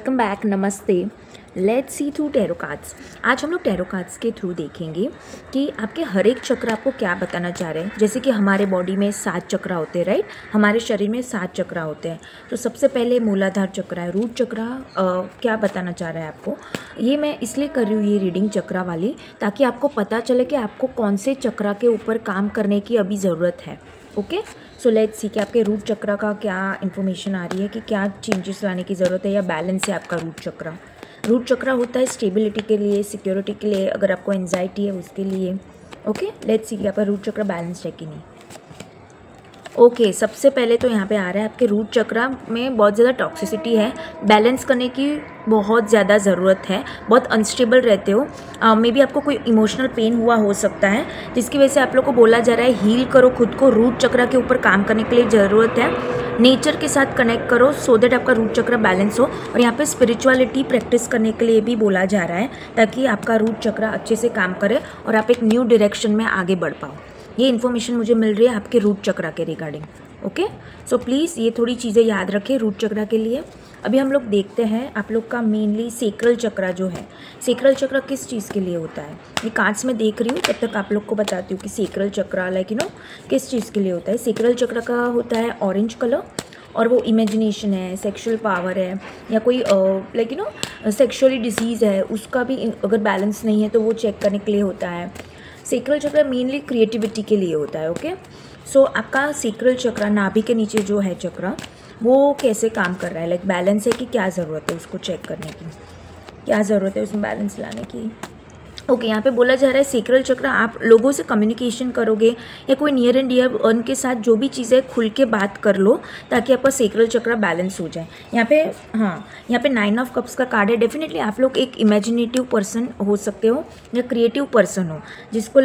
Welcome back, नमस्ते। Let's see through tarot cards. आज हम लोग टैरो कार्ड्स के थ्रू देखेंगे कि आपके हर एक चक्र आपको क्या बताना चाह रहे हैं। जैसे कि हमारे बॉडी में 7 चक्र होते हैं, राइट। हमारे शरीर में 7 चक्र होते हैं। तो सबसे पहले मूलाधार चक्र है, रूट चक्र क्या बताना चाह रहा है आपको। ये मैं इसलिए कर रही हूँ ये रीडिंग चक्र वाली, ताकि आपको पता चले कि आपको कौन से चक्र के ऊपर काम करने की अभी ज़रूरत है। ओके, सो लेट्स सी कि आपके रूट चक्र का क्या इन्फॉर्मेशन आ रही है कि क्या चेंजेस लाने की ज़रूरत है या बैलेंस है आपका रूट चक्र। रूट चक्र होता है स्टेबिलिटी के लिए, सिक्योरिटी के लिए, अगर आपको एंजाइटी है उसके लिए। ओके, लेट्स सी कि आपका रूट चक्र बैलेंस्ड है कि नहीं। ओके, सबसे पहले तो यहाँ पे आ रहा है आपके रूट चक्र में बहुत ज़्यादा टॉक्सिसिटी है, बैलेंस करने की बहुत ज़्यादा ज़रूरत है, बहुत अनस्टेबल रहते हो। मे बी आपको कोई इमोशनल पेन हुआ हो सकता है, जिसकी वजह से आप लोग को बोला जा रहा है हील करो खुद को। रूट चक्र के ऊपर काम करने के लिए ज़रूरत है, नेचर के साथ कनेक्ट करो सो दैट आपका रूट चक्र बैलेंस हो। और यहाँ पे स्पिरिचुअलिटी प्रैक्टिस करने के लिए भी बोला जा रहा है, ताकि आपका रूट चक्र अच्छे से काम करे और आप एक न्यू डायरेक्शन में आगे बढ़ पाओ। ये इन्फॉर्मेशन मुझे मिल रही है आपके रूट चक्र के रिगार्डिंग। ओके, सो प्लीज़ ये थोड़ी चीज़ें याद रखें रूट चक्र के लिए। अभी हम लोग देखते हैं आप लोग का मेनली सेक्रल चक्र जो है, सेक्रल चक्र किस चीज़ के लिए होता है। ये कार्ड्स में देख रही हूँ, तब तक आप लोग को बताती हूँ कि सेक्रल चक्र लाइक किस चीज़ के लिए होता है। सेक्रल चक्र का होता है ऑरेंज कलर, और वो इमेजिनेशन है, सेक्सुअल पावर है, या कोई सेक्सुअली डिजीज़ है, उसका भी अगर बैलेंस नहीं है तो वो चेक करने के लिए होता है। सेक्रल चक्र मेनली क्रिएटिविटी के लिए होता है। ओके, सो आपका सेक्रल चक्र नाभि के नीचे जो है चक्र, वो कैसे काम कर रहा है, लाइक बैलेंस है कि क्या ज़रूरत है उसको चेक करने की, क्या ज़रूरत है उसमें बैलेंस लाने की। ओके, यहाँ पे बोला जा रहा है सेक्रल चक्र आप लोगों से कम्युनिकेशन करोगे या कोई नियर एंड डियर वन के साथ जो भी चीज़ें खुल के बात कर लो, ताकि आपका सेक्रल चक्र बैलेंस हो जाए। यहाँ पे यहाँ पे 9 ऑफ कप्स का कार्ड है। डेफिनेटली आप लोग एक इमेजिनेटिव पर्सन हो सकते हो या क्रिएटिव पर्सन हो, जिसको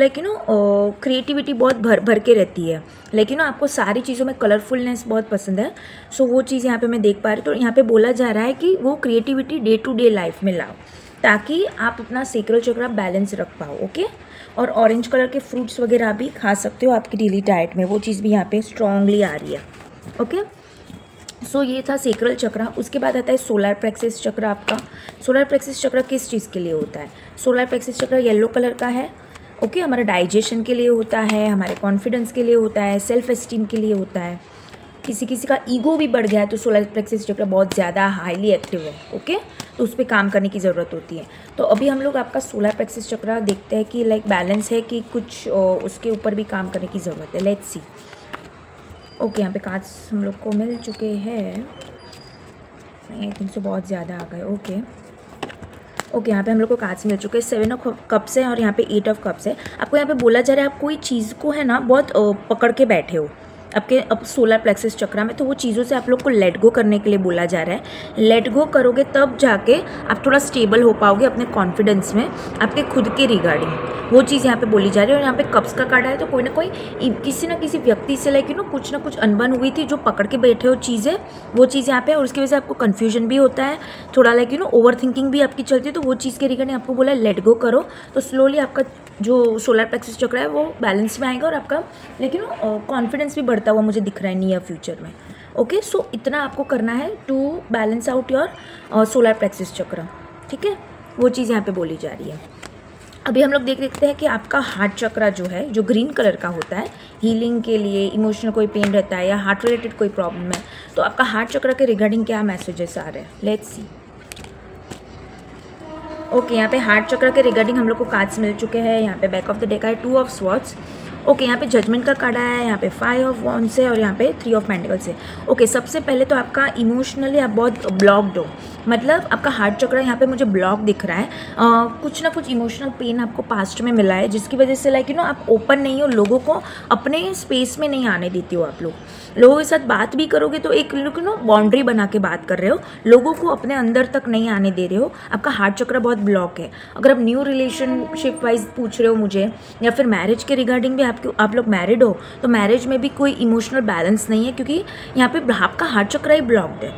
क्रिएटिविटी बहुत भर के रहती है, लेकिन आपको सारी चीज़ों में कलरफुलनेस बहुत पसंद है। सो वो चीज़ यहाँ पर मैं देख पा रही हूँ। तो यहाँ पर बोला जा रहा है कि वो creativity day to day life में लाओ, ताकि आप अपना सेक्रल चक्र बैलेंस रख पाओ। ओके, और ऑरेंज कलर के फ्रूट्स वगैरह भी खा सकते हो आपकी डेली डाइट में, वो चीज़ भी यहाँ पे स्ट्रांगली आ रही है। ओके, सो ये था सेक्रल चक्र। उसके बाद आता है सोलर प्लेक्सस चक्र आपका। सोलर प्लेक्सस चक्र किस चीज़ के लिए होता है। सोलर प्लेक्सस चक्र येलो कलर का है। ओके, हमारा डाइजेशन के लिए होता है, हमारे कॉन्फिडेंस के लिए होता है, सेल्फ एस्टीम के लिए होता है। किसी का ईगो भी बढ़ गया है तो सोलर प्लेक्सस चक्र बहुत ज़्यादा हाईली एक्टिव है। ओके, तो उस पर काम करने की ज़रूरत होती है। तो अभी हम लोग आपका सोलर प्लेक्सस चक्र देखते हैं कि लाइक बैलेंस है कि कुछ उसके ऊपर भी काम करने की ज़रूरत है। Let's see. ओके, यहाँ पे कार्ड्स हम लोग को मिल चुके हैं, आई थिंक सो बहुत ज़्यादा आ गए। ओके, यहाँ पे हम लोग को कार्ड्स मिल चुके हैं। 7 ऑफ कप्स है और यहाँ पे 8 ऑफ कप्स है। आपको यहाँ पे बोला जा रहा है आप कोई चीज़ को है ना बहुत पकड़ के बैठे हो आपके अब सोलर प्लेक्सस चक्र में, तो वो चीज़ों से आप लोग को लेट गो करने के लिए बोला जा रहा है। लेट गो करोगे तब जाके आप थोड़ा स्टेबल हो पाओगे अपने कॉन्फिडेंस में, आपके खुद के रिगार्डिंग। वो चीज़ यहाँ पे बोली जा रही है। और यहाँ पे कप्स का कार्ड है, तो कोई ना कोई किसी ना किसी व्यक्ति से कुछ ना कुछ अनबन हुई थी, जो पकड़ के बैठे हो चीज़ें, वो चीज़ यहाँ पे। और उसकी वजह से आपको कन्फ्यूजन भी होता है, थोड़ा ओवर थिंकिंग भी आपकी चलती है। तो वो चीज़ के रिगार्डिंग आपको बोला है लेट गो करो, तो स्लोली आपका जो सोलर प्लेक्सस चक्र है वो बैलेंस में आएगा और आपका कॉन्फिडेंस भी बढ़ता हुआ मुझे दिख रहा है नियर फ्यूचर में। ओके, सो इतना आपको करना है to balance out your solar plexus chakra. ठीक है, वो चीज़ यहाँ पे बोली जा रही है। अभी हम लोग देखते हैं कि आपका हार्ट चक्र जो है, जो ग्रीन कलर का होता है, हीलिंग के लिए, इमोशनल कोई पेन रहता है या हार्ट रिलेटेड कोई प्रॉब्लम है, तो आपका हार्ट चक्र के रिगार्डिंग क्या मैसेजेस आ रहे हैं। Let's see. ओके, यहाँ पे हार्ट चक्र के रिगार्डिंग हम लोग को कार्ड्स मिल चुके हैं। यहाँ पे बैक ऑफ द डेक है 2 ऑफ स्वॉर्ड्स। ओके, यहाँ पे जजमेंट का कार्ड आया है, यहाँ पे 5 ऑफ वॉन्ड्स है और यहाँ पे 3 ऑफ पेंटिकल्स है। ओके, सबसे पहले तो आपका इमोशनली आप बहुत ब्लॉक्ड हो, मतलब आपका हार्ट चक्र यहाँ पे मुझे ब्लॉक दिख रहा है। कुछ ना कुछ इमोशनल पेन आपको पास्ट में मिला है, जिसकी वजह से आप ओपन नहीं हो, लोगों को अपने स्पेस में नहीं आने देती हो। आप लोगों के साथ बात भी करोगे तो एक बाउंड्री बना के बात कर रहे हो, लोगों को अपने अंदर तक नहीं आने दे रहे हो। आपका हार्ट चक्र बहुत ब्लॉक है। अगर आप न्यू रिलेशनशिप वाइज पूछ रहे हो मुझे, या फिर मैरिज के रिगार्डिंग भी आप लोग मैरिड हो, तो मैरिज में भी कोई इमोशनल बैलेंस नहीं है, क्योंकि यहाँ पे आपका हार्ट चक्र ही ब्लॉक्ड है।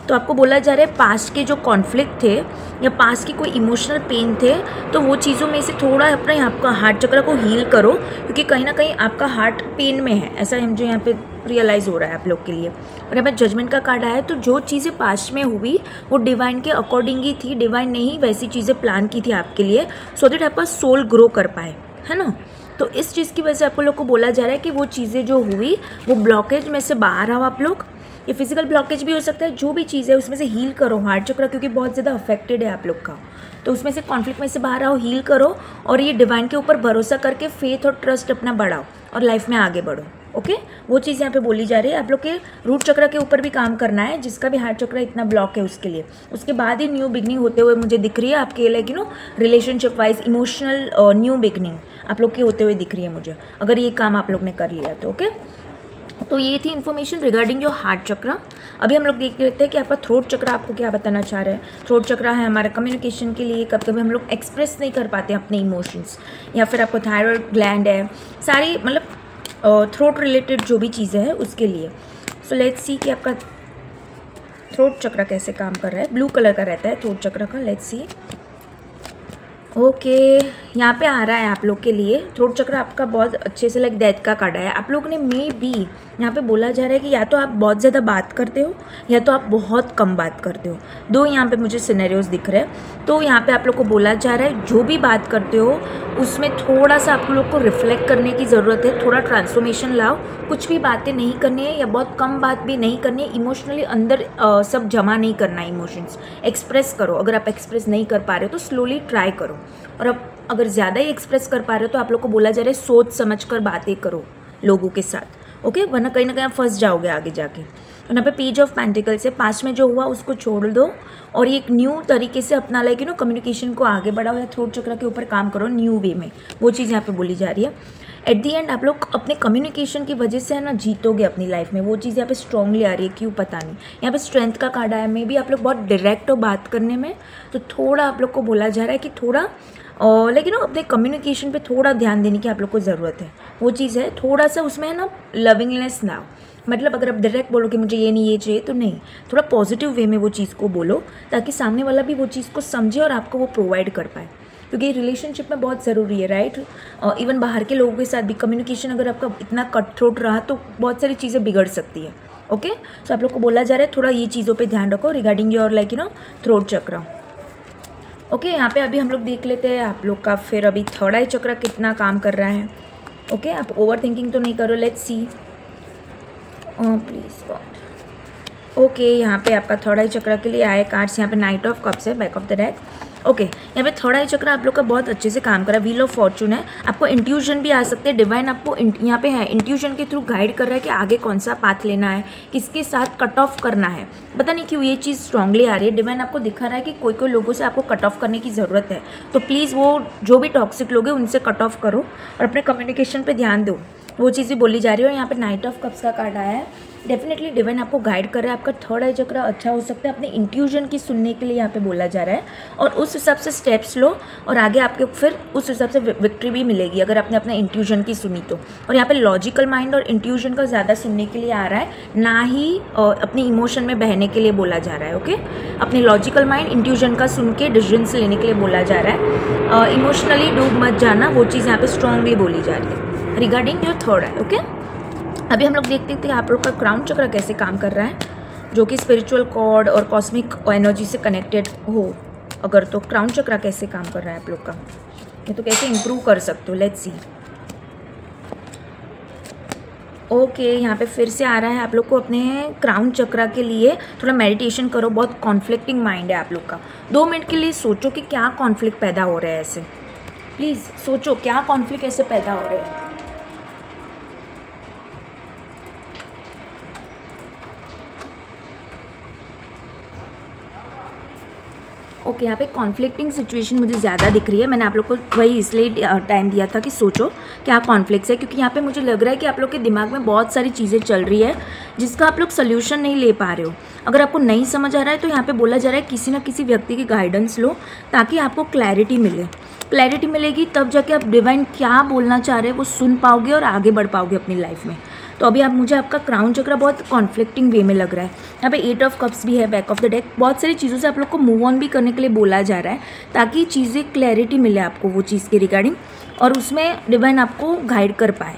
तो आपको बोला जा रहा है पास्ट के जो कॉन्फ्लिक्ट थे या पास्ट की कोई इमोशनल पेन थे, तो वो चीज़ों में से थोड़ा अपने आपका हार्ट चक्र को हील करो, क्योंकि कहीं ना कहीं आपका हार्ट पेन में है, ऐसा मुझे यहाँ पे रियलाइज़ हो रहा है आप लोग के लिए। और यहाँ पे जजमेंट का कार्ड आया है, तो जो चीज़ें पास्ट में हुई वो डिवाइन के अकॉर्डिंग ही थी, डिवाइन ने ही वैसी चीज़ें प्लान की थी आपके लिए, सो दैट आपका सोल ग्रो कर पाए, है ना। तो इस चीज़ की वजह से आपको लोग को बोला जा रहा है कि वो चीज़ें जो हुई वो ब्लॉकेज में से बाहर आओ आप लोग। ये फिजिकल ब्लॉकेज भी हो सकता है, जो भी चीज़ है उसमें से हील करो हार्ट चक्र, क्योंकि बहुत ज़्यादा अफेक्टेड है आप लोग का, तो उसमें से कॉन्फ्लिक्ट में से बाहर आओ, हील करो और ये डिवाइन के ऊपर भरोसा करके फेथ और ट्रस्ट अपना बढ़ाओ और लाइफ में आगे बढ़ो। ओके, वो चीज़ यहाँ पे बोली जा रही है। आप लोग के रूट चक्र के ऊपर भी काम करना है, जिसका भी हार्ट चक्र इतना ब्लॉक है उसके लिए। उसके बाद ही न्यू बिगनिंग होते हुए मुझे दिख रही है आपके, like relationship wise emotional new beginning आप लोग के होते हुए दिख रही है मुझे, अगर ये काम आप लोग ने कर लिया तो। ओके, तो ये थी इन्फॉर्मेशन रिगार्डिंग योर हार्ट चक्र। अभी हम लोग देख लेते हैं कि आपका थ्रोट चक्र आपको क्या बताना चाह रहा है। थ्रोट चक्र है हमारा कम्युनिकेशन के लिए, कभी कभी हम लोग एक्सप्रेस नहीं कर पाते अपने इमोशंस, या फिर आपको थायराइड ग्लैंड है, सारी मतलब थ्रोट रिलेटेड जो भी चीज़ें हैं उसके लिए। सो लेट्स सी कि आपका थ्रोट चक्र कैसे काम कर रहा है। ब्लू कलर का रहता है थ्रोट चक्र का, लेट्स सी। ओके, यहाँ पे आ रहा है आप लोग के लिए थ्रोट चक्र आपका बहुत अच्छे से लाइक डेथ का कार्ड है। आप लोग ने मे बी यहाँ पे बोला जा रहा है कि या तो आप बहुत ज़्यादा बात करते हो या तो आप बहुत कम बात करते हो, दो यहाँ पे मुझे सिनेरियोज दिख रहे हैं। तो यहाँ पे आप लोग को बोला जा रहा है जो भी बात करते हो उसमें थोड़ा सा आप लोग को रिफ्लेक्ट करने की ज़रूरत है, थोड़ा ट्रांसफॉर्मेशन लाओ। कुछ भी बातें नहीं करनी है या बहुत कम बात भी नहीं करनी है, इमोशनली अंदर सब जमा नहीं करना है, इमोशंस एक्सप्रेस करो। अगर आप एक्सप्रेस नहीं कर पा रहे हो तो स्लोली ट्राई करो, और अब अगर ज़्यादा ही एक्सप्रेस कर पा रहे हो तो आप लोग को बोला जा रहा है सोच समझ कर बातें करो लोगों के साथ। ओके, वरना कहीं ना कहीं आप फंस जाओगे आगे जाके। और यहाँ पे पेज ऑफ पेंटिकल्स है, पास्ट में जो हुआ उसको छोड़ दो और एक न्यू तरीके से अपना लाइक कम्युनिकेशन को आगे बढ़ाओ या थ्रोट चक्र के ऊपर काम करो न्यू वे में, वो चीज़ यहाँ पे बोली जा रही है। एट दी एंड आप लोग अपने कम्युनिकेशन की वजह से है ना जीतोगे अपनी लाइफ में, वो चीज़ यहाँ पे स्ट्रांगली आ रही है, क्यों पता नहीं। यहाँ पे स्ट्रेंथ का कार्ड आया, मे भी आप लोग बहुत डायरेक्ट हो बात करने में, तो थोड़ा आप लोग को बोला जा रहा है कि थोड़ा लेकिन अपने कम्युनिकेशन पे थोड़ा ध्यान देने की आप लोग को ज़रूरत है। वो चीज़ है थोड़ा सा उसमें है ना लविंगनेस ना हो, मतलब अगर आप डायरेक्ट बोलो कि मुझे ये नहीं ये चाहिए तो नहीं, थोड़ा पॉजिटिव वे में वो चीज़ को बोलो ताकि सामने वाला भी वो चीज़ को समझे और आपको वो प्रोवाइड कर पाए, क्योंकि रिलेशनशिप में बहुत ज़रूरी है, राइट। इवन बाहर के लोगों के साथ भी कम्युनिकेशन अगर आपका इतना कट थ्रोट रहा तो बहुत सारी चीज़ें बिगड़ सकती है। ओके, तो आप लोग को बोला जा रहा है थोड़ा ये चीज़ों पे ध्यान रखो रिगार्डिंग योर लाइक थ्रोट चक्र। ओके, यहाँ पे अभी हम लोग देख लेते हैं आप लोग का फिर अभी थर्ड आई चक्र कितना काम कर रहा है। ओके, आप ओवर थिंकिंग तो नहीं करो, let's see please God. Okay, यहाँ पे आपका थर्ड आई चक्र के लिए आए कार्ड्स, यहाँ पे नाइट ऑफ कप्स है back of the deck. Okay, यहाँ पे थर्ड आई चक्र आप लोग का बहुत अच्छे से काम कर रहा है, व्हील ऑफ फॉर्चून है। आपको इंट्यूशन भी आ सकते हैं, डिवाइन आपको यहाँ पे है इंट्यूशन के थ्रू गाइड कर रहा है कि आगे कौन सा पाथ लेना है, किसके साथ कट ऑफ करना है। पता नहीं क्यों ये चीज़ स्ट्रांगली आ रही है, डिवाइन आपको दिखा रहा है कि कोई कोई लोगों से आपको कट ऑफ करने की ज़रूरत है, तो प्लीज़ वो जो भी टॉक्सिक लोग हैं उनसे कट ऑफ करो और अपने कम्युनिकेशन पर ध्यान दो, वो चीज़ें बोली जा रही है। और यहाँ पे नाइट ऑफ कप्स का कार्ड आया है, डेफिनेटली डिवाइन आपको गाइड कर रहा है, आपका थर्ड आई चक्र अच्छा हो सकता है, अपने इंट्यूशन की सुनने के लिए यहाँ पे बोला जा रहा है और उस हिसाब से स्टेप्स लो और आगे आपके फिर उस हिसाब से विक्ट्री भी मिलेगी अगर आपने अपने इंट्यूशन की सुनी तो। और यहाँ पे लॉजिकल माइंड और इंट्यूशन का ज़्यादा सुनने के लिए आ रहा है, ना ही अपनी इमोशन में बहने के लिए बोला जा रहा है। ओके, अपने लॉजिकल माइंड इंट्यूशन का सुन के डिसीजंस लेने के लिए बोला जा रहा है, इमोशनली डूब मत जाना, वो चीज़ यहाँ पे स्ट्रांगली बोली जा रही है regarding your third I. Okay, अभी हम लोग देखते थे आप लोग का क्राउन चक्र कैसे काम कर रहा है, जो कि स्पिरिचुअल कॉर्ड और कॉस्मिक एनर्जी से कनेक्टेड हो अगर, तो क्राउन चक्र कैसे काम कर रहा है आप लोग का, ये तो कैसे इंप्रूव कर सकते हो, लेट्स सी। ओके, यहाँ पे फिर से आ रहा है आप लोग को अपने क्राउन चक्र के लिए थोड़ा मेडिटेशन करो, बहुत कॉन्फ्लिक्टिंग माइंड है आप लोग का। 2 मिनट के लिए सोचो कि क्या कॉन्फ्लिक्ट पैदा हो रहा है, ऐसे प्लीज़ सोचो क्या कॉन्फ्लिक्ट ऐसे पैदा हो रहे हैं। ओके, यहाँ पे कॉन्फ्लिक्टिंग सिचुएशन मुझे ज़्यादा दिख रही है, मैंने आप लोग को वही इसलिए टाइम दिया था कि सोचो क्या कॉन्फ्लिक्ट्स है, क्योंकि यहाँ पे मुझे लग रहा है कि आप लोग के दिमाग में बहुत सारी चीज़ें चल रही है जिसका आप लोग सोल्यूशन नहीं ले पा रहे हो। अगर आपको नहीं समझ आ रहा है तो यहाँ पे बोला जा रहा है किसी ना किसी व्यक्ति की गाइडेंस लो ताकि आपको क्लैरिटी मिले। क्लैरिटी मिलेगी तब जाके आप डिवाइन क्या बोलना चाह रहे हैं वो सुन पाओगे और आगे बढ़ पाओगे अपनी लाइफ में। तो अभी आप मुझे आपका क्राउन चक्रा बहुत कॉन्फ्लिक्टिंग वे में लग रहा है। यहाँ पे 8 ऑफ कप्स भी है बैक ऑफ द डेक। बहुत सारी चीज़ों से आप लोग को मूव ऑन भी करने के लिए बोला जा रहा है ताकि चीज़ें क्लैरिटी मिले आपको वो चीज़ के रिगार्डिंग, और उसमें डिवाइन आपको गाइड कर पाए।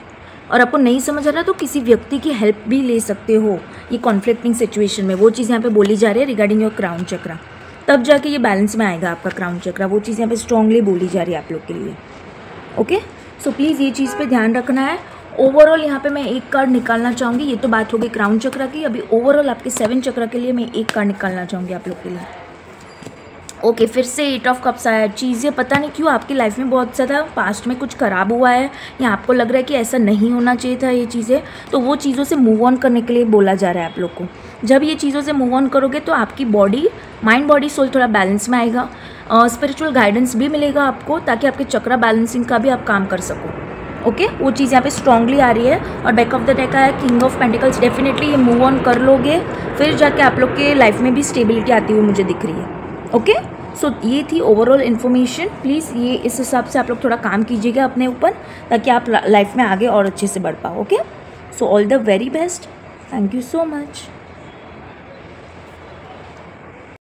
और आपको नहीं समझ आ रहा तो किसी व्यक्ति की हेल्प भी ले सकते हो ये कॉन्फ्लिक्टिंग सिचुएशन में। वो चीज़ यहाँ पे बोली जा रही है रिगार्डिंग योर क्राउन चक्रा, तब जाके ये बैलेंस में आएगा आपका क्राउन चक्रा। वो चीज़ यहाँ पे स्ट्रांगली बोली जा रही है आप लोग के लिए। ओके, सो प्लीज़ ये चीज़ पे ध्यान रखना है। ओवरऑल यहाँ पे मैं एक कार्ड निकालना चाहूँगी। ये तो बात हो गई क्राउन चक्रा की। अभी ओवरऑल आपके 7 चक्रा के लिए मैं एक कार्ड निकालना चाहूँगी आप लोग के लिए। ओके, फिर से 8 ऑफ कप्स आया। चीज़ें पता नहीं क्यों आपकी लाइफ में बहुत ज़्यादा पास्ट में कुछ ख़राब हुआ है या आपको लग रहा है कि ऐसा नहीं होना चाहिए था ये चीज़ें, तो वो चीज़ों से मूव ऑन करने के लिए बोला जा रहा है आप लोग को। जब ये चीज़ों से मूव ऑन करोगे तो आपकी बॉडी, माइंड बॉडी सोल थोड़ा बैलेंस में आएगा। स्पिरिचुअल गाइडेंस भी मिलेगा आपको ताकि आपके चक्रा बैलेंसिंग का भी आप काम कर सको। ओके, वो चीज़ यहाँ पे स्ट्रांगली आ रही है। और बैक ऑफ द डेक आया किंग ऑफ पेंटिकल्स। डेफिनेटली ये मूव ऑन कर लोगे, फिर जाके आप लोग के लाइफ में भी स्टेबिलिटी आती हुई मुझे दिख रही है। ओके, सो ये थी ओवरऑल इन्फॉर्मेशन। प्लीज़ ये इस हिसाब से आप लोग थोड़ा काम कीजिएगा अपने ऊपर ताकि आप लाइफ में आगे और अच्छे से बढ़ पाओ। Okay, so all the very best. Thank you so much.